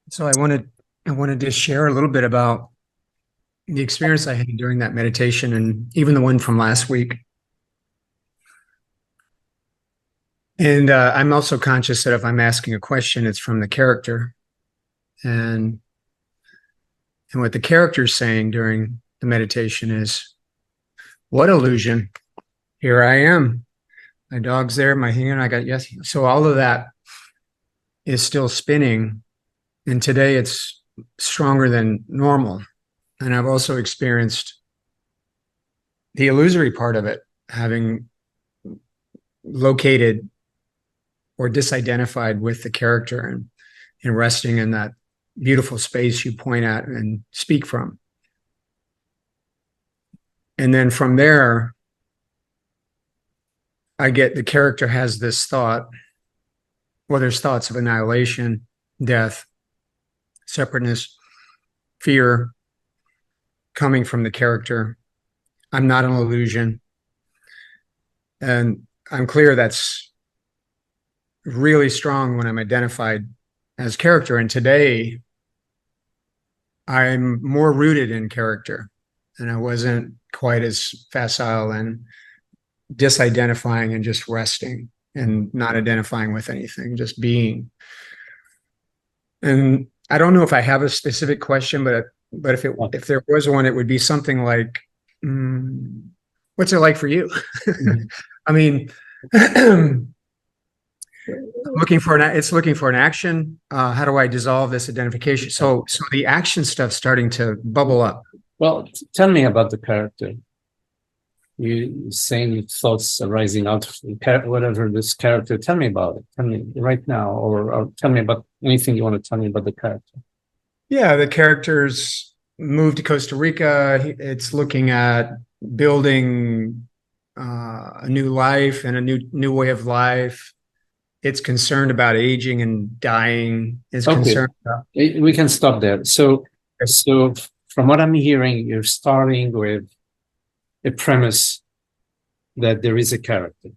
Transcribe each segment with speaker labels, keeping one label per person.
Speaker 1: So I wanted to share a little bit about the experience I had during that meditation and even the one from last week. And I'm also conscious that if I'm asking a question, it's from the character. And and what the character's saying during the meditation is, what illusion? Here I am. My dog's there, my hand, I got yes. So all of that is still spinning. And today it's stronger than normal. And I've also experienced the illusory part of it, having located or disidentified with the character and resting in that beautiful space you point at and speak from. And then from there, I get the character has this thought, well, there's thoughts of annihilation, death, separateness, fear coming from the character. I'm not an illusion. And I'm clear that's really strong when I'm identified as character. And today, I'm more rooted in character, and I wasn't quite as facile and disidentifying and just resting and not identifying with anything, just being. And I don't know if I have a specific question, but if there was one, it would be something like, "What's it like for you?" I mean, looking for an action. How do I dissolve this identification? So the action stuff starting to bubble up.
Speaker 2: Well, tell me about the character. You saying thoughts arising out of whatever this character. Tell me about it. Tell me right now, or tell me about anything you want to tell me about the character.
Speaker 1: Yeah, the characters moved to Costa Rica. It's looking at building a new life and a new way of life. It's concerned about aging and dying. It's concerned about.
Speaker 2: We can stop there. So from what I'm hearing, you're starting with a premise that there is a character.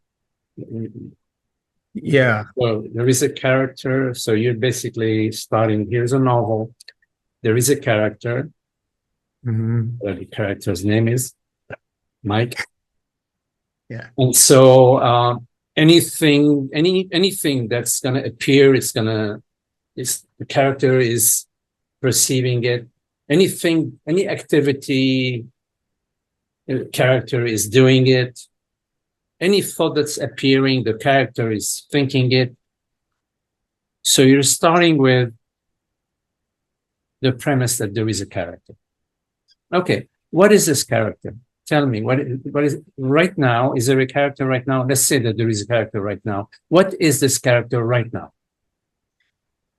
Speaker 1: Yeah.
Speaker 2: So there is a character. So you're basically starting, here's a novel. There is a character.
Speaker 1: Mm-hmm.
Speaker 2: The character's name is Mike.
Speaker 1: Yeah.
Speaker 2: And so anything that's going to appear, the character is perceiving it. Any activity, the character is doing it. Any thought that's appearing, the character is thinking it. So you're starting with the premise that there is a character. Okay, what is this character? Tell me, what is right now? Is there a character right now? Let's say that there is a character right now. What is this character right now?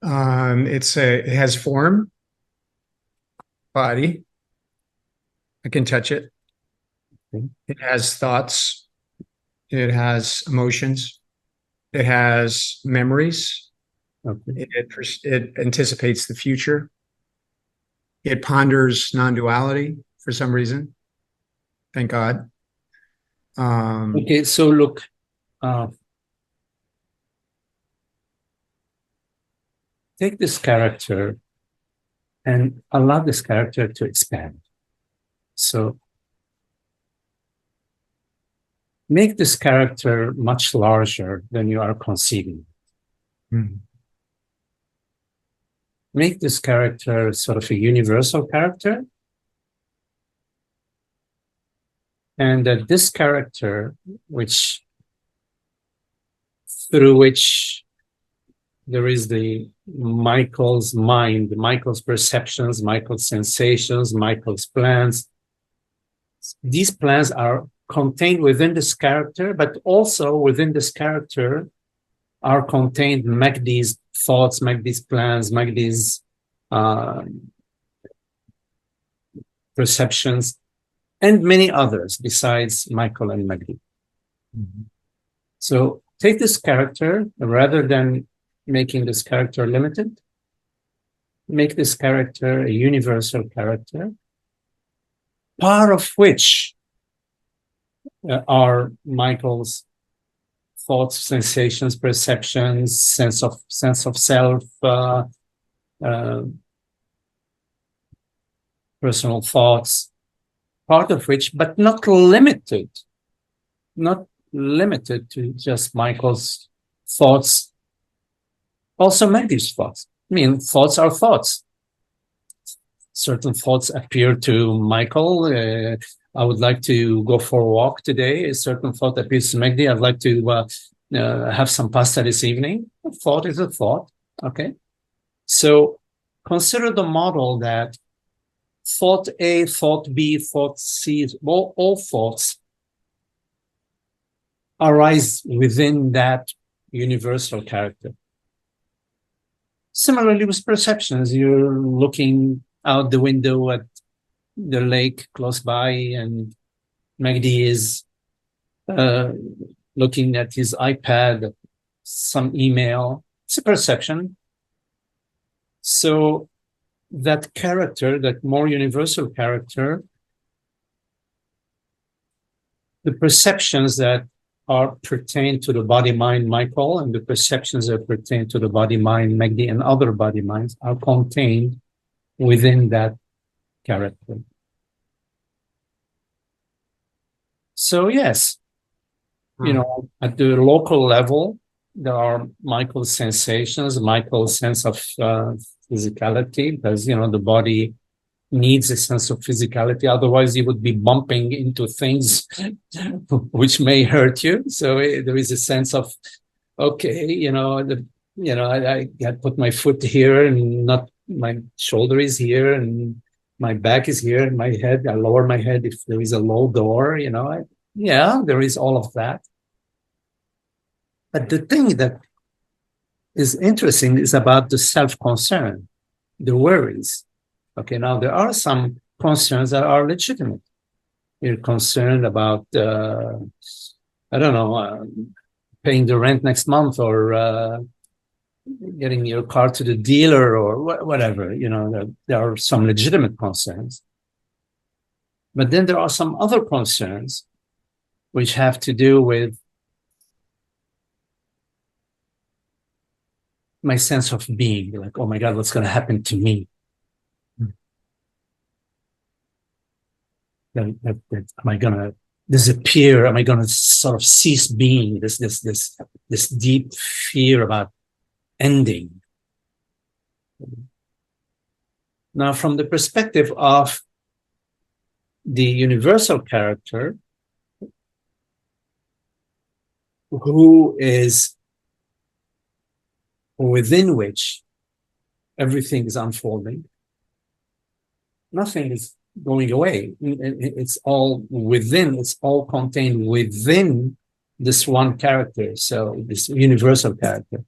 Speaker 1: It has form, body. I can touch it. Okay. It has thoughts. It has emotions. It has memories. Okay. It anticipates the future. It ponders non-duality for some reason. Thank God.
Speaker 2: Okay, so look, take this character and allow this character to expand. So make this character much larger than you are conceiving. Mm-hmm. Make this character sort of a universal character. And that this character, through which there is the Michael's mind, Michael's perceptions, Michael's sensations, Michael's plans. These plans are contained within this character, but also within this character are contained Magdi's thoughts, Magdi's plans, Magdi's perceptions, and many others besides Michael and Magdi. Mm-hmm. So take this character, rather than making this character limited, make this character a universal character, part of which are Michael's thoughts, sensations, perceptions, sense of self, personal thoughts, part of which, but not limited to just Michael's thoughts, also Magdi's thoughts. I mean, thoughts are thoughts. Certain thoughts appear to Michael. I would like to go for a walk today. A certain thought appears to Magdi. I'd like to have some pasta this evening. A thought is a thought. Okay. So consider the model that thought A, thought B, thought C, all thoughts arise within that universal character. Similarly with perceptions, you're looking out the window at the lake close by, and Magdi is looking at his iPad, some email. It's a perception. So that character, that more universal character, the perceptions that are pertain to the body-mind Michael and the perceptions that pertain to the body-mind Magdi and other body minds are contained within that character. So yes, at the local level, there are Michael's sensations, Michael's sense of physicality, because the body needs a sense of physicality. Otherwise, you would be bumping into things which may hurt you. So there is a sense of, okay, I put my foot here and not my shoulder is here and my back is here and my head, I lower my head if there is a low door, there is all of that. But the thing that is interesting is about the self-concern, the worries. Okay, now there are some concerns that are legitimate. You're concerned about, paying the rent next month or getting your car to the dealer or whatever. There are some legitimate concerns. But then there are some other concerns which have to do with my sense of being, like, oh my God, what's going to happen to me? Am I going to disappear? Am I going to sort of cease being? This deep fear about ending. Now, from the perspective of the universal character, who is within which everything is unfolding, nothing is going away. It's all within, it's all contained within this one character, so this universal character.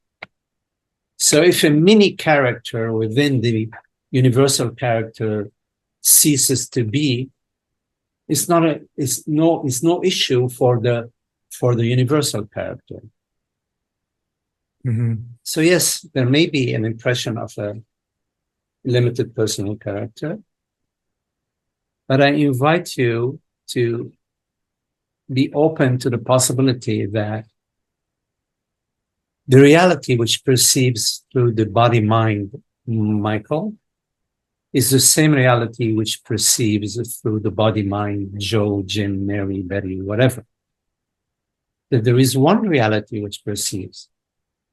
Speaker 2: So if a mini character within the universal character ceases to be, it's no issue for the universal character.
Speaker 1: Mm-hmm.
Speaker 2: So yes, there may be an impression of a limited personal character, but I invite you to be open to the possibility that the reality which perceives through the body-mind Michael is the same reality which perceives through the body-mind Joe, Jim, Mary, Betty, whatever. That there is one reality which perceives.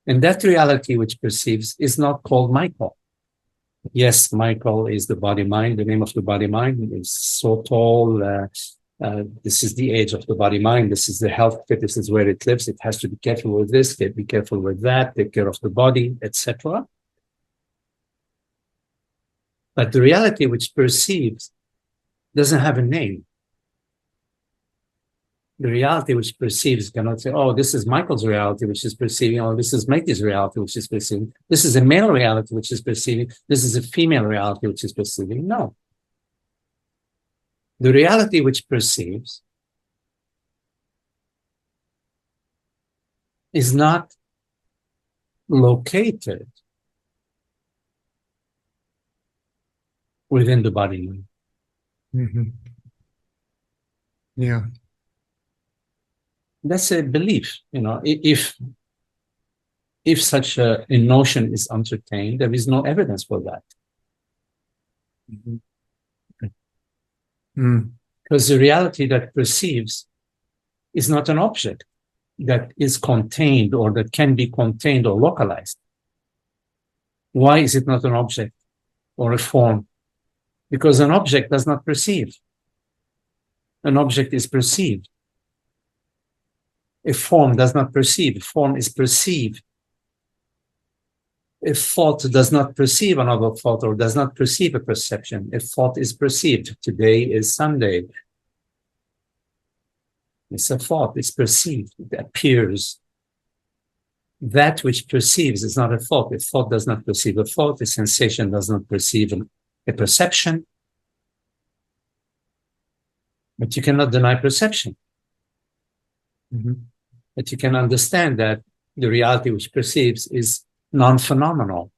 Speaker 2: And that reality which perceives is not called Michael. Yes, Michael is the body-mind. The name of the body-mind is so tall. This is the age of the body-mind. This is the health kit. This is where it lives. It has to be careful with this, be careful with that, take care of the body, etc. But the reality which perceives doesn't have a name. The reality which perceives cannot say, oh, this is Michael's reality, which is perceiving, or this is Magdi's reality, which is perceiving. This is a male reality, which is perceiving. This is a female reality, which is perceiving. No. The reality which perceives is not located within the body.
Speaker 1: Mm-hmm. Yeah.
Speaker 2: That's a belief, if if such a notion is entertained, there is no evidence for that. Because the reality that perceives is not an object that is contained or that can be contained or localized. Why is it not an object or a form? Because an object does not perceive. An object is perceived. A form does not perceive. A form is perceived. A thought does not perceive another thought or does not perceive a perception. A thought is perceived. Today is Sunday. It's a thought. It's perceived. It appears. That which perceives is not a thought. A thought does not perceive a thought. A sensation does not perceive a perception. But you cannot deny perception. But you can understand that the reality which perceives is non-phenomenal.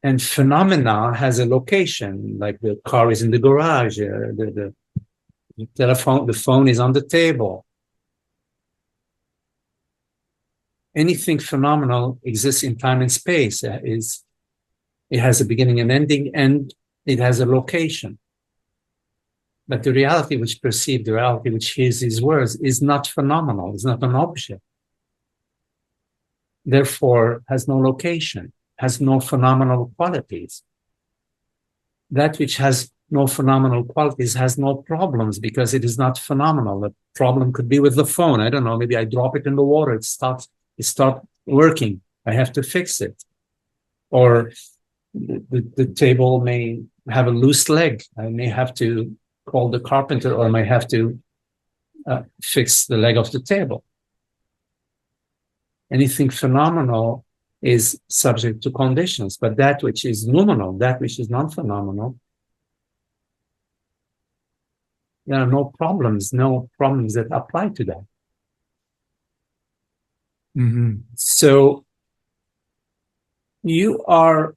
Speaker 2: And phenomena has a location, like the car is in the garage, the telephone, the phone is on the table. Anything phenomenal exists in time and space. It has a beginning and ending, and it has a location. But the reality which perceives, the reality which hears these words is not phenomenal, is not an object. Therefore, has no location, has no phenomenal qualities. That which has no phenomenal qualities has no problems because it is not phenomenal. The problem could be with the phone. I don't know, maybe I drop it in the water, it stops working. I have to fix it. Or the table may have a loose leg. I may have to call the carpenter, or I may have to fix the leg of the table. Anything phenomenal is subject to conditions, but that which is noumenal, that which is non-phenomenal, there are no problems that apply to that. So you are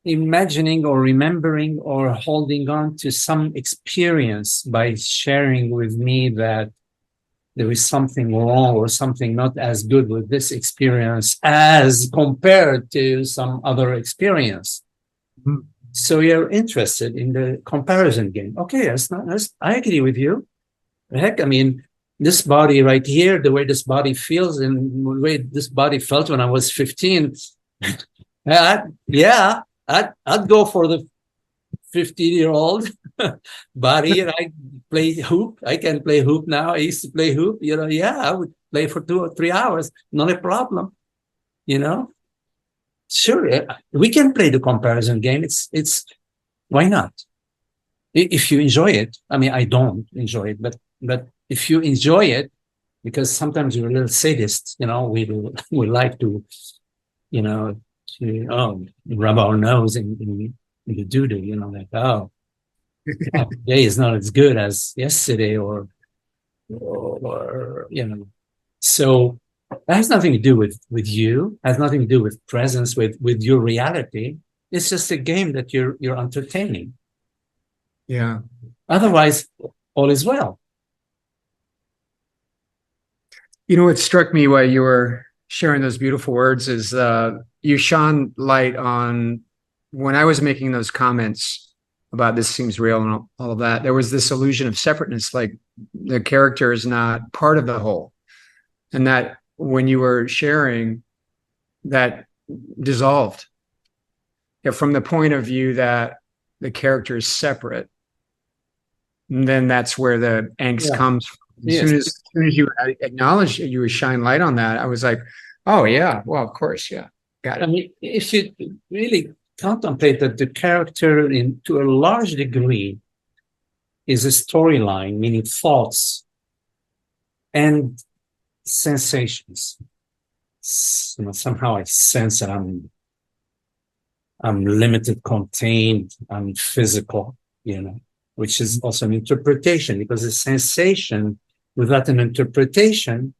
Speaker 2: imagining or remembering or holding on to some experience by sharing with me that there is something wrong or something not as good with this experience as compared to some other experience. So you're interested in the comparison game. Okay, I agree with you. Heck, I mean, this body right here, the way this body feels and the way this body felt when I was 15, I'd go for the 15-year-old body. And I play hoop. I can play hoop now. I used to play hoop. I would play for 2 or 3 hours. Not a problem. Sure, we can play the comparison game. It's why not? If you enjoy it. I mean, I don't enjoy it, but if you enjoy it, because sometimes you're a little sadist, we like to, rub our nose in the doo-doo, like, today is not as good as yesterday, or so that has nothing to do with you, has nothing to do with presence, with your reality. It's just a game that you're entertaining.
Speaker 1: Yeah.
Speaker 2: Otherwise, all is well.
Speaker 1: What struck me while you were sharing those beautiful words is you shone light on when I was making those comments about this seems real and all of that. There was this illusion of separateness, like the character is not part of the whole. And that when you were sharing, that dissolved. From the point of view that the character is separate, and then that's where the angst comes from. As soon as you acknowledge it, you shine light on that, I was like, oh yeah, well, of course, yeah, got it.
Speaker 2: I mean, if you really contemplate that the character, to a large degree, is a storyline, meaning thoughts and sensations. Somehow I sense that I'm limited, contained, I'm physical, which is also an interpretation, because a sensation without an interpretation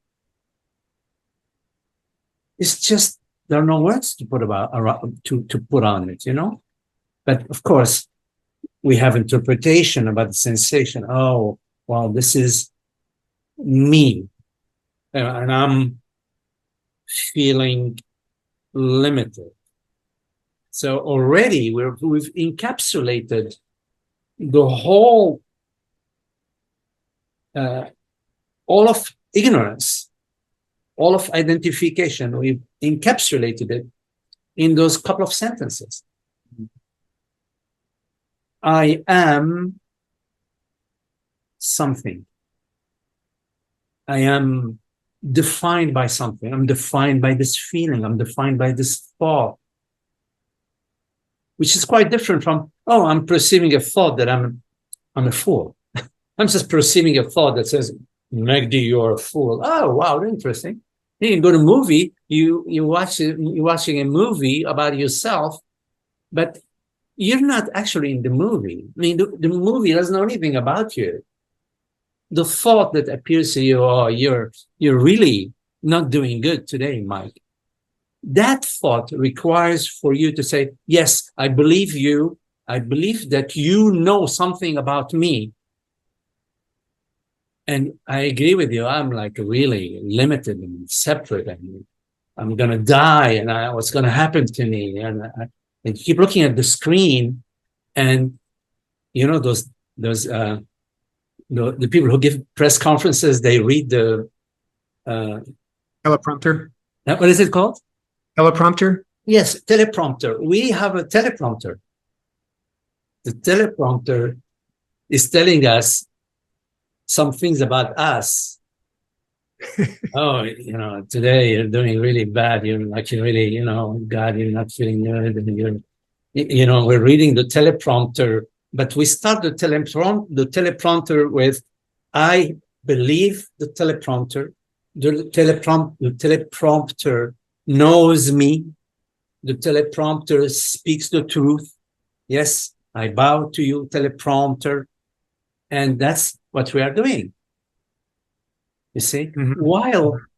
Speaker 2: is just, there are no words to put to put on it, But of course, we have interpretation about the sensation. Oh, well, this is me. and I'm feeling limited. So already we've encapsulated the whole, all of ignorance, all of identification. We've encapsulated it in those couple of sentences. I am something. I am defined by something. I'm defined by this feeling. I'm defined by this thought, which is quite different from, oh, I'm perceiving a thought that I'm a fool. I'm just perceiving a thought that says, Magdi, you're a fool. Oh, wow, interesting. You can go to a movie, you're watching a movie about yourself, but you're not actually in the movie. I mean, the movie doesn't know anything about you. The thought that appears to you, oh, you're really not doing good today, Mike. That thought requires for you to say, yes, I believe you. I believe that you know something about me. And I agree with you. I'm like really limited and separate. And I'm going to die. And what's going to happen to me? And you keep looking at the screen, and you know those the people who give press conferences, they read the
Speaker 1: Teleprompter.
Speaker 2: what is it called?
Speaker 1: Teleprompter.
Speaker 2: Yes, teleprompter. We have a teleprompter. The teleprompter is telling us some things about us. Oh, today you're doing really bad. You're actually really, God, you're not feeling good. And we're reading the teleprompter, but we start the teleprompter with, I believe the teleprompter. The teleprompter knows me. The teleprompter speaks the truth. Yes, I bow to you, teleprompter. And that's what we are doing. You see? Mm-hmm.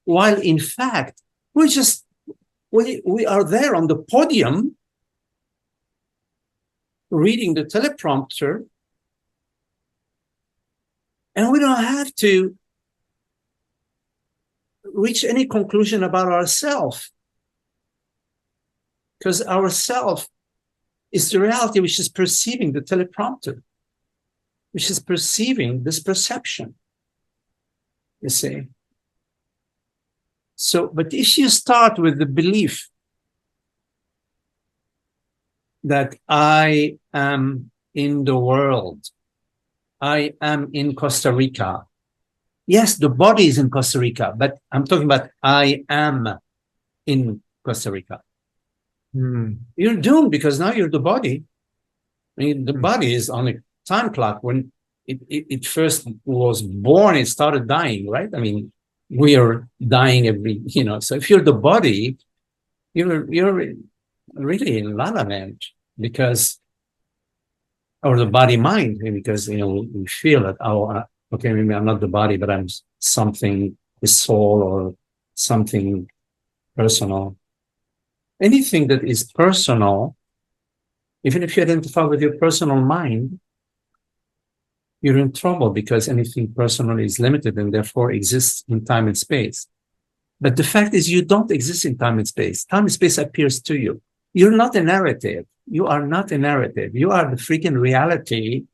Speaker 2: While in fact, we are there on the podium reading the teleprompter, and we don't have to reach any conclusion about ourselves, because ourself is the reality which is perceiving the teleprompter, which is perceiving this perception. You see? So, but if you start with the belief that I am in the world, I am in Costa Rica. Yes, the body is in Costa Rica, but I'm talking about I am in Costa Rica. You're doomed, because now you're the body. I mean, the body is on a time clock. When it first was born, it started dying, right? I mean, we are dying every, so if you're the body, you're really in La La Land, because, or the body mind, because, we feel that, okay, maybe I'm not the body, but I'm something, the soul, or something personal. Anything that is personal, even if you identify with your personal mind, you're in trouble, because anything personal is limited and therefore exists in time and space. But the fact is, you don't exist in time and space. Time and space appears to you. You're not a narrative. You are not a narrative. You are the freaking reality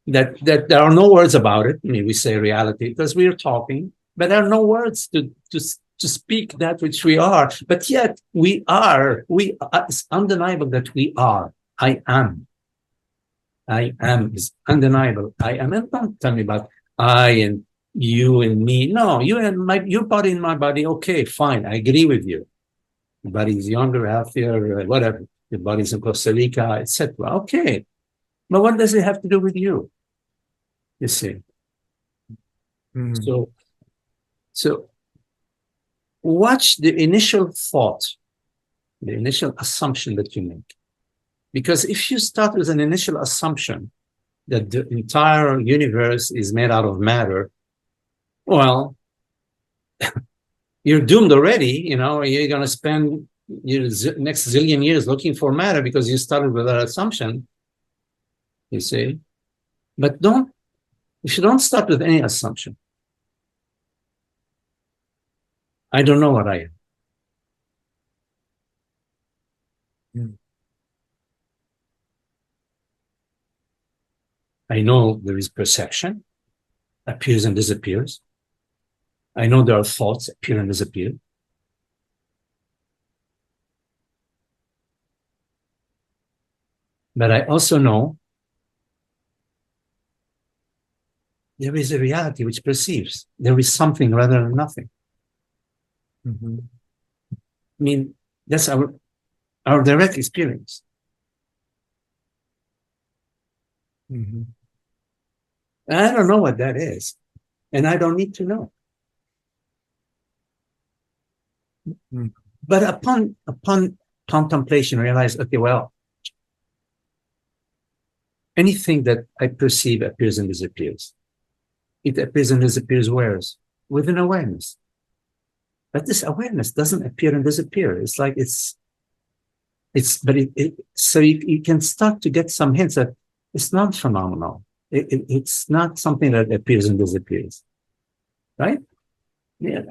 Speaker 2: that there are no words about it. I mean, we say reality because we are talking, but there are no words to speak that which we are. But yet we are. It's undeniable that we are. I am. I am is undeniable. I am. And don't tell me about I and you and me. No, you and your body and my body. Okay, fine. I agree with you. Your body is younger, healthier, whatever. Your body's in Costa Rica, etc. Okay. But what does it have to do with you? You see. So watch the initial thought, the initial assumption that you make. Because if you start with an initial assumption that the entire universe is made out of matter, well, you're doomed already. You're going to spend your next zillion years looking for matter because you started with that assumption, you see. But if you don't start with any assumption, I don't know what I am.
Speaker 1: Mm.
Speaker 2: I know there is perception, appears and disappears. I know there are thoughts, appear and disappear. But I also know there is a reality which perceives. There is something rather than nothing.
Speaker 1: Mm-hmm.
Speaker 2: I mean, that's our direct experience.
Speaker 1: Mm-hmm.
Speaker 2: And I don't know what that is. And I don't need to know.
Speaker 1: Mm.
Speaker 2: But upon contemplation, realize, okay, well, anything that I perceive appears and disappears. It appears and disappears where? Within awareness. But this awareness doesn't appear and disappear. It's like so you can start to get some hints that it's not phenomenal. It's not something that appears and disappears, right? Yeah,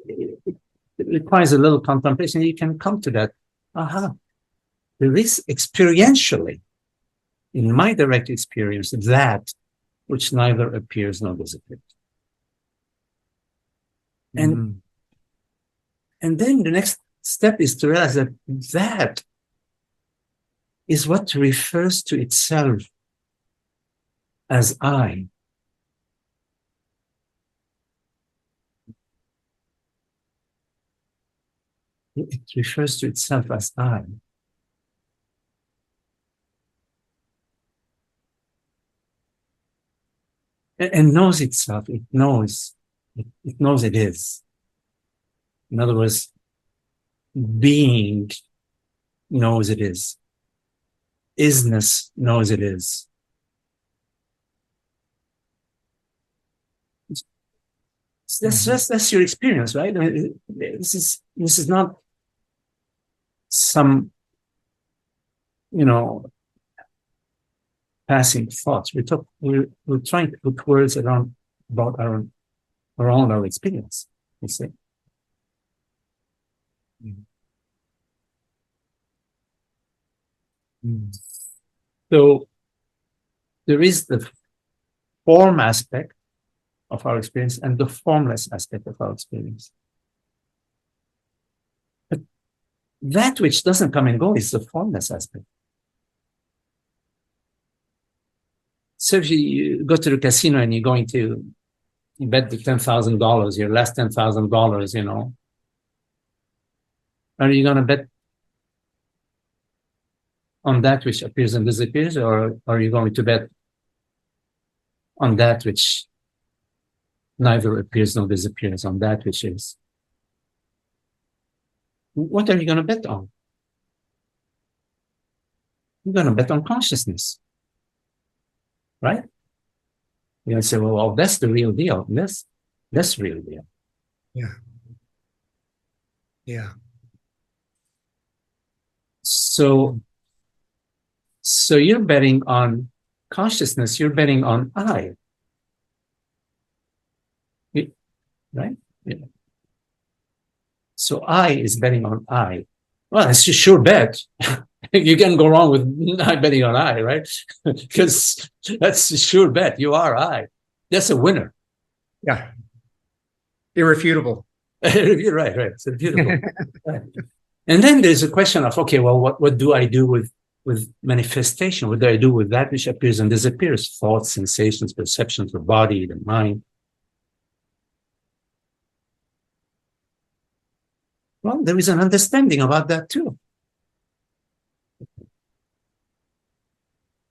Speaker 2: it requires a little contemplation. You can come to that. Aha, there is experientially, in my direct experience, that which neither appears nor disappears. And
Speaker 1: Mm-hmm.
Speaker 2: and then the next step is to realize that that is what refers to itself as I. It refers to itself as I. And knows itself. It knows. It knows it is. In other words, being knows it is. Isness knows it is. That's your experience, right? I mean, this is not some, passing thoughts. We're trying to put words around our experience. You see.
Speaker 1: Mm-hmm.
Speaker 2: So there is the form aspect of our experience and the formless aspect of our experience. But that which doesn't come and go is the formless aspect. So if you go to the casino and you're going to bet the $10,000, your last $10,000, are you going to bet on that which appears and disappears, or are you going to bet on that which neither appears nor disappears, on that which is? What are you going to bet on? You're going to bet on consciousness, right? You're going to say, well, that's the real deal. That's the real deal.
Speaker 1: Yeah. Yeah.
Speaker 2: So you're betting on consciousness. You're betting on I, right? Yeah. So I is betting on I. Well, it's a sure bet. You can't go wrong with not betting on I, right? Because that's a sure bet. You are I. That's a winner.
Speaker 1: Yeah. Irrefutable.
Speaker 2: You're right. It's beautiful. Right. And then there's a question of, okay, well, what do I do with manifestation? What do I do with that which appears and disappears? Thoughts, sensations, perceptions, the body, the mind. Well, there is an understanding about that too.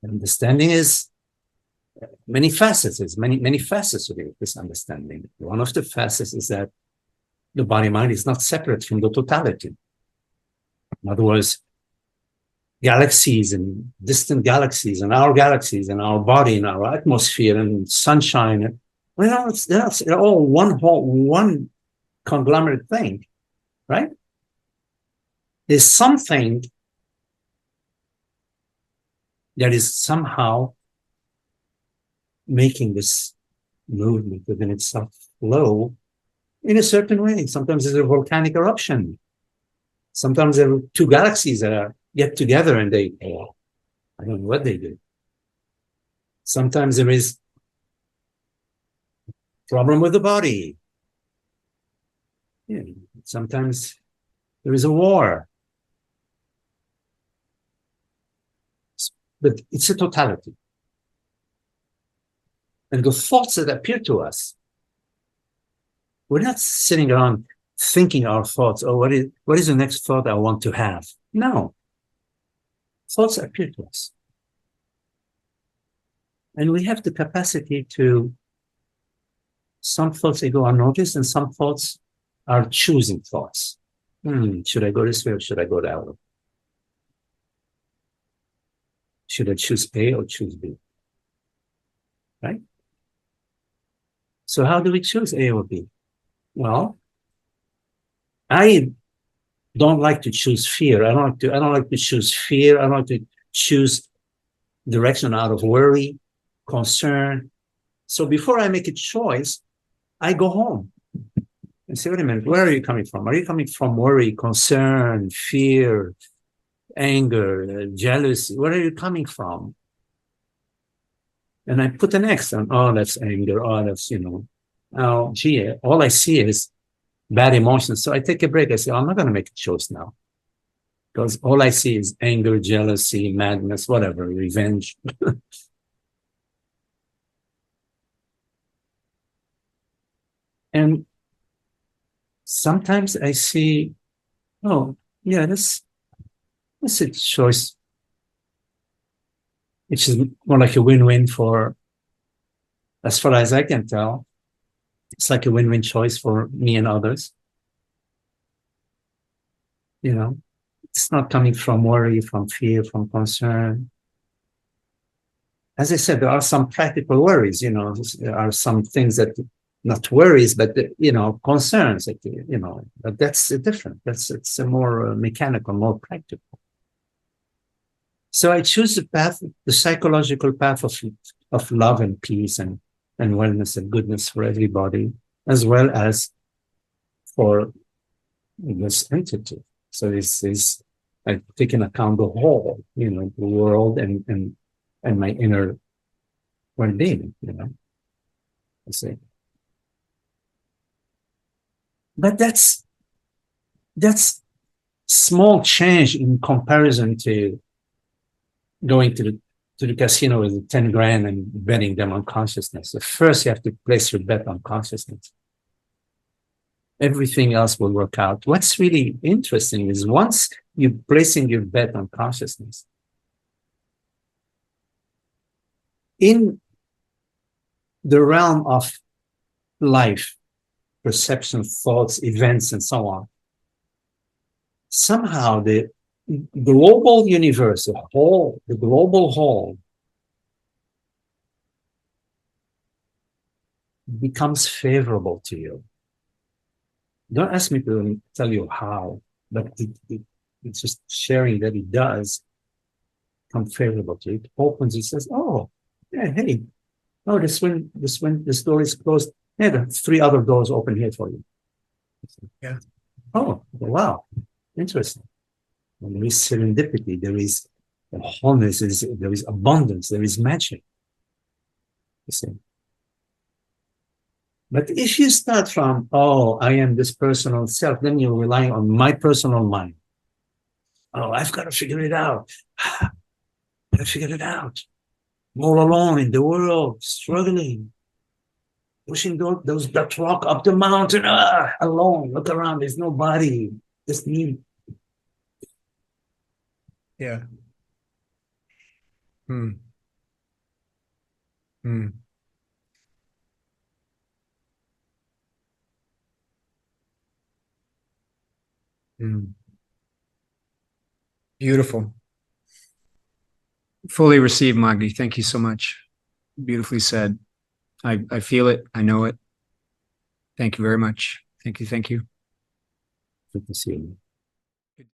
Speaker 2: Understanding is many facets. There's many facets of this understanding. One of the facets is that the body-mind is not separate from the totality. In other words, galaxies and distant galaxies and our galaxies and our body and our atmosphere and sunshine, well, they're all one conglomerate thing, right? There's something that is somehow making this movement within itself flow in a certain way. Sometimes there's a volcanic eruption. Sometimes there are two galaxies that are get together and they, oh, I don't know what they do. Sometimes there is problem with the body. Yeah. Sometimes there is a war. But it's a totality. And the thoughts that appear to us, we're not sitting around thinking our thoughts, oh, what is the next thought I want to have? No. Thoughts appear to us. And we have the capacity to, some thoughts, they go unnoticed, and some thoughts are choosing thoughts. Should I go this way or should I go that way? Should I choose A or choose B? Right? So how do we choose A or B? Well, I don't like to choose fear. I don't like to choose fear. I don't like to choose direction out of worry, concern. So before I make a choice, I go home and say, wait a minute, where are you coming from? Are you coming from worry, concern, fear, anger, jealousy? Where are you coming from? And I put an X on, oh, that's anger. Oh, that's, oh, gee, all I see is bad emotions. So I take a break. I say, I'm not going to make a choice now. Because all I see is anger, jealousy, madness, whatever, revenge. And sometimes I see, oh, yeah, that's a choice, which is more like a win-win for, as far as I can tell, it's like a win-win choice for me and others. It's not coming from worry, from fear, from concern. As I said, there are some practical worries, there are some things that, not worries, but, concerns, that, but that's different. It's a more mechanical, more practical. So I choose the path, the psychological path of love and peace and wellness and goodness for everybody, as well as for this entity. So this is, I take into account the whole, the world and my inner well-being, I say. But that's small change in comparison to going to the casino with 10 grand and betting them on consciousness. So first you have to place your bet on consciousness. Everything else will work out. What's really interesting is once you're placing your bet on consciousness, in the realm of life, perception, thoughts, events, and so on, somehow the global universe, the global whole, becomes favorable to you. Don't ask me to tell you how, but it's just sharing that it does become favorable to you. It opens, it says, oh, yeah, hey, oh, this door is closed. Yeah, there are 3 other doors open here for you.
Speaker 1: Yeah.
Speaker 2: Oh, wow, interesting. And there is serendipity, there is wholeness, there is abundance, there is magic. You see. But if you start from, oh, I am this personal self, then you're relying on my personal mind. Oh, I've got to figure it out. I figured it out. I'm all alone in the world, struggling, pushing that rock up the mountain, alone. Look around, there's nobody, just me.
Speaker 1: Yeah. Hmm. Hmm. Hmm. Beautiful. Fully received, Magdi. Thank you so much. Beautifully said. I feel it. I know it. Thank you very much. Thank you. Thank you.
Speaker 2: Good to see you.